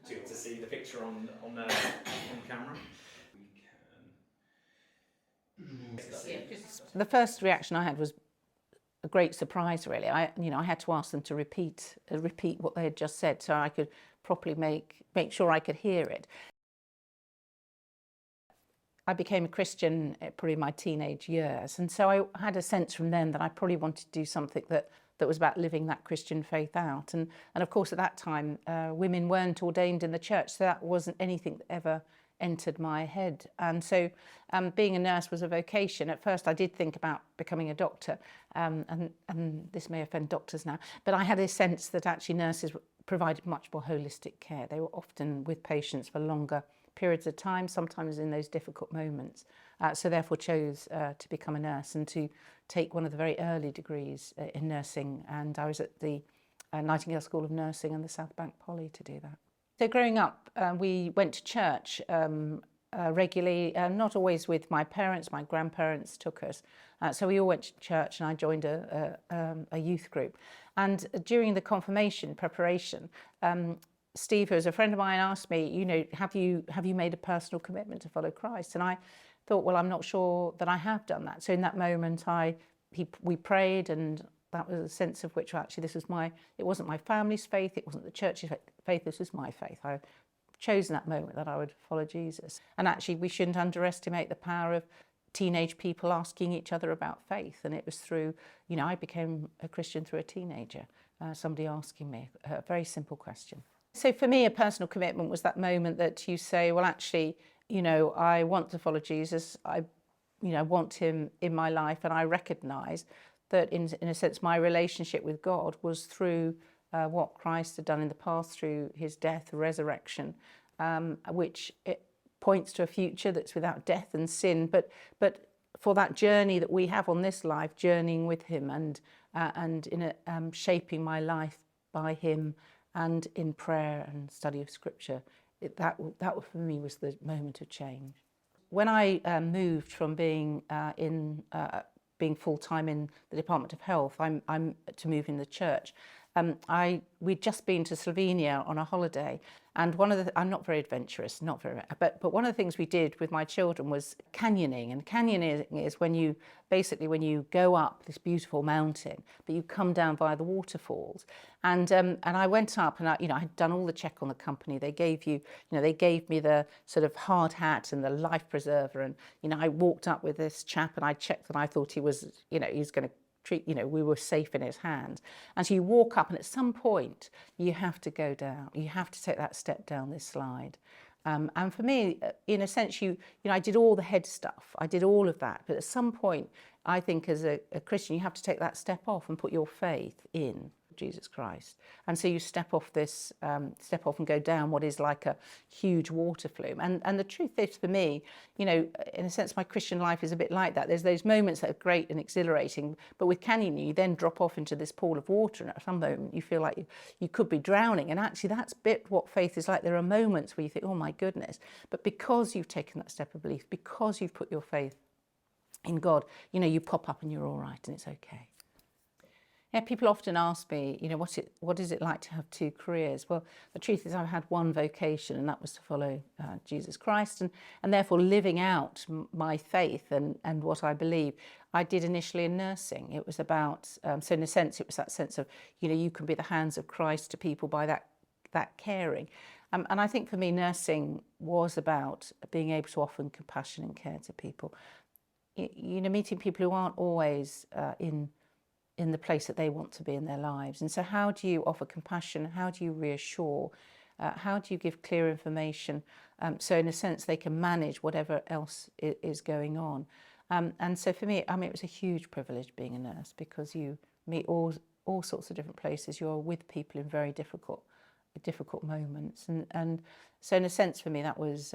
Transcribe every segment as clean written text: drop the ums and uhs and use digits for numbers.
nice to see the picture on camera. The first reaction I had was a great surprise, really. I had to ask them to repeat what they had just said, so I could properly make sure I could hear it. I became a Christian probably in my teenage years, and so I had a sense from then that I probably wanted to do something that was about living that Christian faith out. And of course, at that time, women weren't ordained in the church, so that wasn't anything that ever entered my head. And so being a nurse was a vocation. At first I did think about becoming a doctor, and this may offend doctors now, but I had a sense that actually nurses provided much more holistic care. They were often with patients for longer periods of time, sometimes in those difficult moments. So therefore chose to become a nurse and to take one of the very early degrees in nursing. And I was at the Nightingale School of Nursing and the South Bank Poly to do that. So growing up, we went to church regularly, not always with my parents. My grandparents took us. So we all went to church, and I joined a youth group. And during the confirmation preparation, Steve, who was a friend of mine, asked me, have you made a personal commitment to follow Christ? And I thought, well, I'm not sure that I have done that. So in that moment, we prayed, and that was a sense of which actually it wasn't my family's faith, it wasn't the church's faith, this was my faith. I chose in that moment that I would follow Jesus. And actually we shouldn't underestimate the power of teenage people asking each other about faith. And it was through, I became a Christian through a teenager, somebody asking me a very simple question. So for me, a personal commitment was that moment that you say, well, actually, I want to follow Jesus. I want him in my life, and I recognise that in a sense my relationship with God was through what Christ had done in the past, through his death, resurrection, which it points to a future that's without death and sin, but for that journey that we have on this life, journeying with him and in shaping my life by him and in prayer and study of scripture, that for me was the moment of change. When I moved from being full-time in the Department of Health, I'm to move in the church. We'd just been to Slovenia on a holiday, and I'm not very adventurous, but one of the things we did with my children was canyoning. And canyoning is when you go up this beautiful mountain, but you come down via the waterfalls. And I went up, and I had done all the check on the company. They gave me the sort of hard hat and the life preserver, and I walked up with this chap, and I checked that I thought he was, he's going to treat, we were safe in his hands. And so you walk up, and at some point you have to go down. You have to take that step down this slide. And for me, in a sense, I did all the head stuff. I did all of that. But at some point, I think as a Christian, you have to take that step off and put your faith in Jesus Christ. And so you step off and go down what is like a huge water flume. And the truth is, for me, in a sense, my Christian life is a bit like that. There's those moments that are great and exhilarating, but with canyoning, you then drop off into this pool of water, and at some moment you feel like you could be drowning. And actually that's a bit what faith is like. There are moments where you think, oh my goodness, but because you've taken that step of belief, because you've put your faith in God, you pop up and you're all right, and it's okay. Yeah, people often ask me, what is it like to have two careers? Well, the truth is I've had one vocation, and that was to follow Jesus Christ, and therefore living out my faith and what I believe. I did initially in nursing. It was about, so in a sense, it was that sense of, you can be the hands of Christ to people by that caring. And I think for me, nursing was about being able to offer compassion and care to people. Meeting people who aren't always in the place that they want to be in their lives. And so how do you offer compassion? How do you reassure? How do you give clear information? So in a sense, they can manage whatever else is going on. And so for me, it was a huge privilege being a nurse, because you meet all sorts of different places. You're with people in very difficult moments. And so in a sense for me, that was,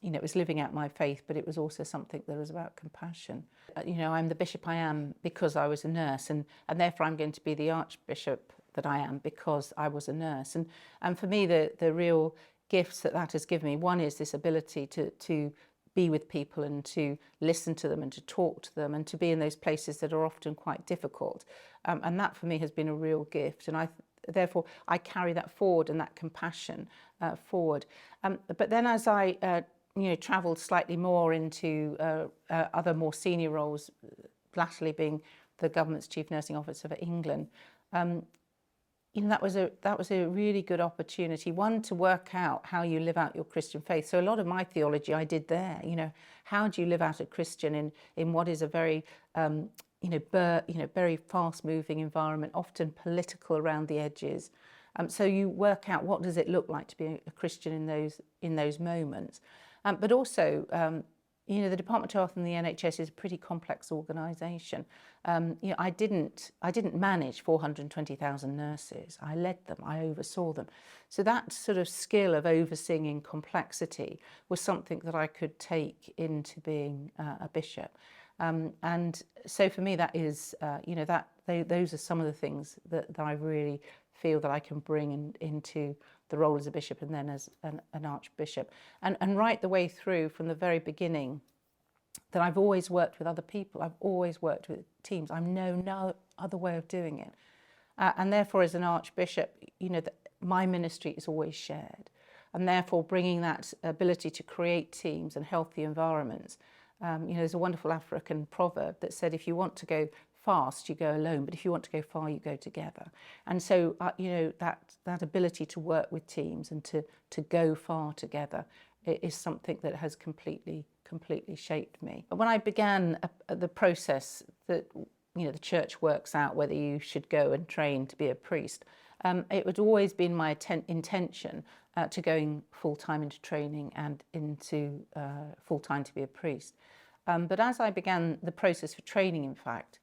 it was living out my faith, but it was also something that was about compassion. I'm the bishop I am because I was a nurse, and therefore I'm going to be the Archbishop that I am because I was a nurse. And for me, the real gifts that has given me, one is this ability to be with people and to listen to them and to talk to them and to be in those places that are often quite difficult. And that for me has been a real gift. And therefore I carry that forward and that compassion forward. But then as I travelled slightly more into other more senior roles, latterly being the government's Chief Nursing Officer for England, that was a really good opportunity, one, to work out how you live out your Christian faith. So a lot of my theology I did there. How do you live out a Christian in what is a very very fast-moving environment, often political around the edges. So you work out what does it look like to be a Christian in those moments. But also, the Department of Health and the NHS is a pretty complex organisation. I didn't manage 420,000 nurses. I led them, I oversaw them. So that sort of skill of overseeing complexity was something that I could take into being a bishop. And so for me, that is, those are some of the things that I really feel that I can bring into the role as a bishop and then as an archbishop. And right the way through from the very beginning, that I've always worked with other people. I've always worked with teams. I know no other way of doing it. And therefore, as an archbishop, my ministry is always shared. And therefore, bringing that ability to create teams and healthy environments. There's a wonderful African proverb that said, if you want to go fast, you go alone, but if you want to go far, you go together. And so, that ability to work with teams and to go far together is something that has completely shaped me. When I began the process that, the church works out whether you should go and train to be a priest, it had always been my intention to going full-time into training and into full-time to be a priest. But as I began the process for training, in fact,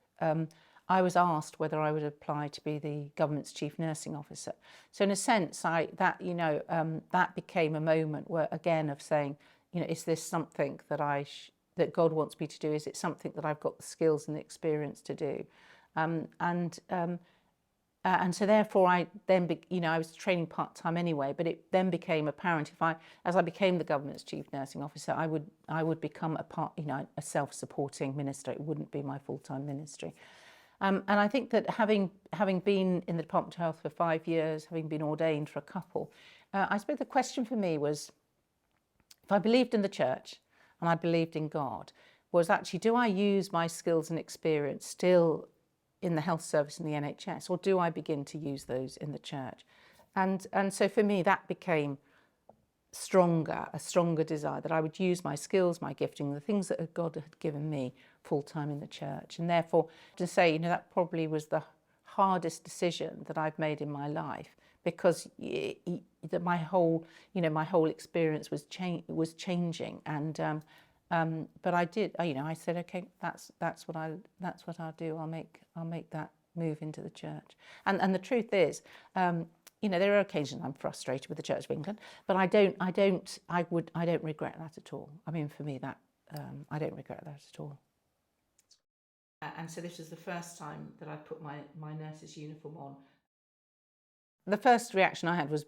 I was asked whether I would apply to be the government's Chief Nursing Officer. So in a sense, that became a moment where, again, of saying, is this something that that God wants me to do? Is it something that I've got the skills and the experience to do? And so therefore, I was training part-time anyway, but it then became apparent as I became the government's Chief Nursing Officer, I would become a self-supporting minister. It wouldn't be my full-time ministry. And I think that having been in the Department of Health for 5 years, having been ordained for a couple, I suppose the question for me was, if I believed in the church and I believed in God, was actually, do I use my skills and experience still in the health service in the NHS, or do I begin to use those in the church? And so for me, that became a stronger desire that I would use my skills, my gifting, the things that God had given me full-time in the church. And therefore, to say, that probably was the hardest decision that I've made in my life, because my whole experience was changing. And but I did, I said, okay, that's what I'll do. I'll make that move into the church. And the truth is, there are occasions I'm frustrated with the Church of England, but I don't regret that at all. I mean, for me, that I don't regret that at all. And so this was the first time that I put my nurse's uniform on. The first reaction I had was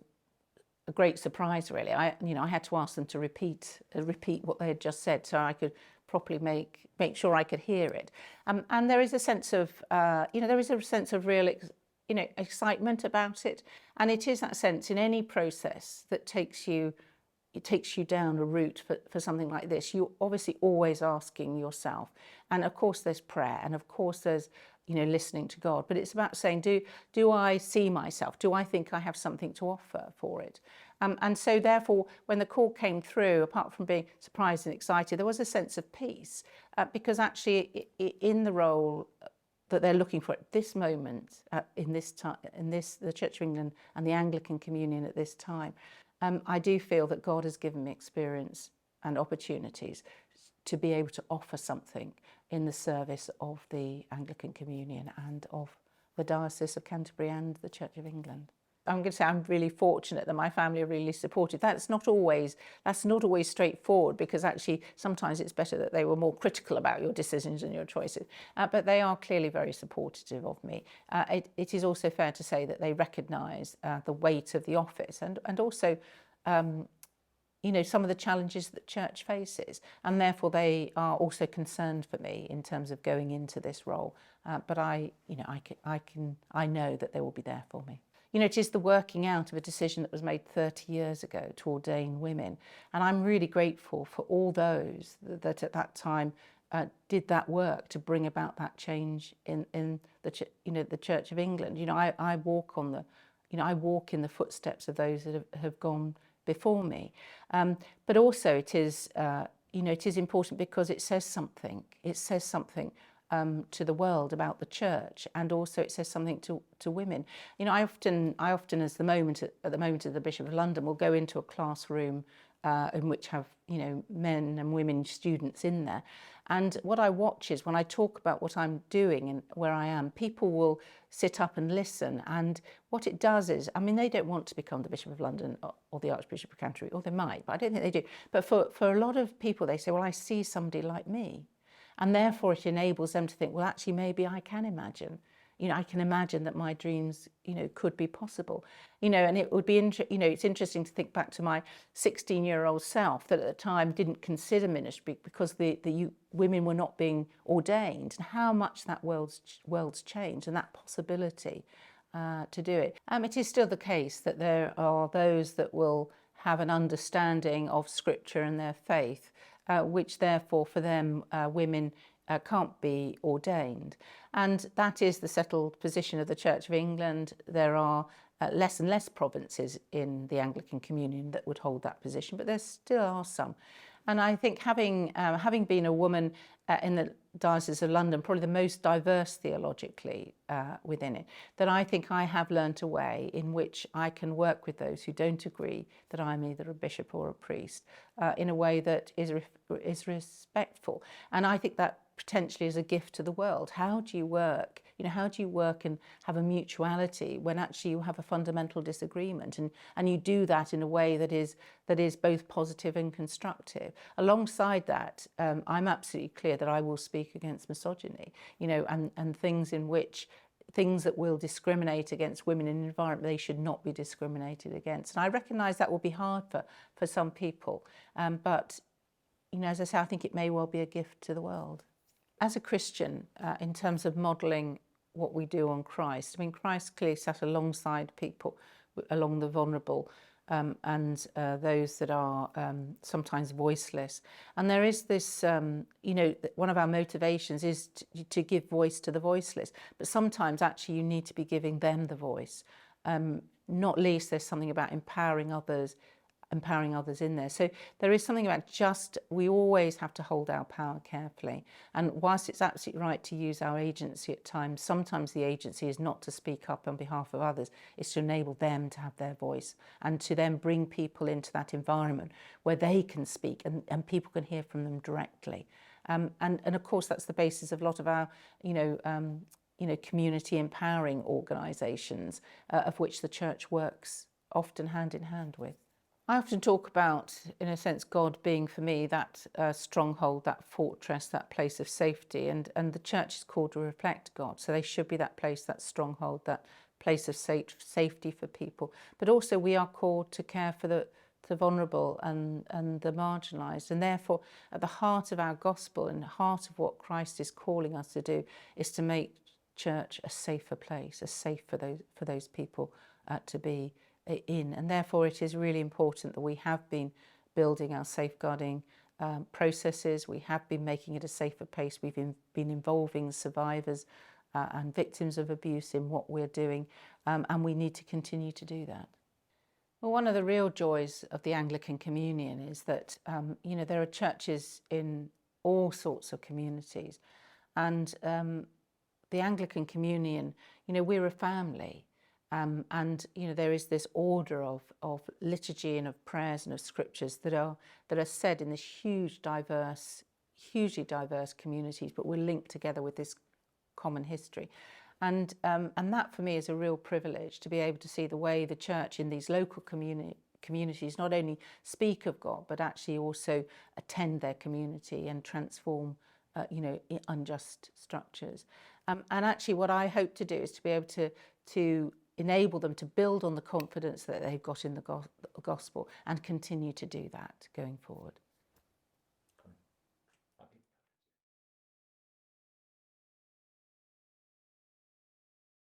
a great surprise, really. I had to ask them to repeat what they had just said, so I could properly make sure I could hear it. And there is a sense of, real, excitement about it. And it is that sense in any process that takes you down a route for something like this. You're obviously always asking yourself, and of course there's prayer, and of course there's listening to God, but it's about saying, do I see myself? Do I think I have something to offer for it? And so therefore, when the call came through, apart from being surprised and excited, there was a sense of peace, because actually in the role that they're looking for at this moment, the Church of England and the Anglican Communion at this time, I do feel that God has given me experience and opportunities to be able to offer something in the service of the Anglican Communion and of the Diocese of Canterbury and the Church of England. I'm going to say I'm really fortunate that my family are really supportive. That's not always straightforward, because actually sometimes it's better that they were more critical about your decisions and your choices. But they are clearly very supportive of me. It is also fair to say that they recognise the weight of the office and also some of the challenges that church faces, and therefore they are also concerned for me in terms of going into this role. But I know that they will be there for me. it is the working out of a decision that was made 30 years ago to ordain women. And I'm really grateful for all those that at that time did that work to bring about that change in the Church of England. I walk on the, I walk in the footsteps of those that have gone before me. But also it is, it is important because it says something. It says something to the world about the church, and also it says something to women. I often, at the moment of the Bishop of London, will go into a classroom in which have men and women students in there, and what I watch is when I talk about what I'm doing and where I am, people will sit up and listen, and what it does is, they don't want to become the Bishop of London or the Archbishop of Canterbury, or they might, but I don't think they do. But for a lot of people, they say, well, I see somebody like me. And therefore it enables them to think, well, actually, maybe I can imagine. I can imagine that my dreams, could be possible. And it would be, it's interesting to think back to my 16-year-old self that at the time didn't consider ministry because the women were not being ordained, and how much that world's changed, and that possibility to do it. It is still the case that there are those that will have an understanding of Scripture and their faith, which therefore for them women can't be ordained. And that is the settled position of the Church of England. There are less and less provinces in the Anglican Communion that would hold that position, but there still are some. And I think having been a woman in the Diocese of London, probably the most diverse theologically within it, that I think I have learnt a way in which I can work with those who don't agree that I'm either a bishop or a priest in a way that is respectful. And I think that potentially is a gift to the world. How do you work? How do you work and have a mutuality when actually you have a fundamental disagreement, and you do that in a way that is both positive and constructive? Alongside that, I'm absolutely clear that I will speak against misogyny, and things that will discriminate against women in an environment they should not be discriminated against. And I recognise that will be hard for some people, but as I say, I think it may well be a gift to the world. As a Christian, in terms of modelling what we do on Christ, Christ clearly sat alongside people, along the vulnerable and those that are sometimes voiceless. And there is this, one of our motivations is to give voice to the voiceless, but sometimes actually you need to be giving them the voice. Not least, there's something about empowering others in there. So there is something about we always have to hold our power carefully. And whilst it's absolutely right to use our agency at times, sometimes the agency is not to speak up on behalf of others, it's to enable them to have their voice and to then bring people into that environment where they can speak and people can hear from them directly. And of course, that's the basis of a lot of our, community empowering organisations, of which the church works often hand in hand with. I often talk about, in a sense, God being for me that stronghold, that fortress, that place of safety, and the church is called to reflect God. So they should be that place, that stronghold, that place of safety for people. But also we are called to care for the vulnerable and the marginalised. And therefore, at the heart of our gospel and the heart of what Christ is calling us to do is to make church a safer place, safe for those people to be in. And therefore it is really important that we have been building our safeguarding processes. We have been making it a safer place. We've been involving survivors and victims of abuse in what we're doing, and we need to continue to do that. Well, one of the real joys of the Anglican Communion is that there are churches in all sorts of communities, and the Anglican Communion, we're a family. And there is this order of liturgy and of prayers and of scriptures that are said in this hugely diverse communities, but we're linked together with this common history, and that for me is a real privilege to be able to see the way the church in these local communities not only speak of God but actually also attend their community and transform unjust structures. And actually, what I hope to do is to be able to enable them to build on the confidence that they've got in the gospel and continue to do that going forward.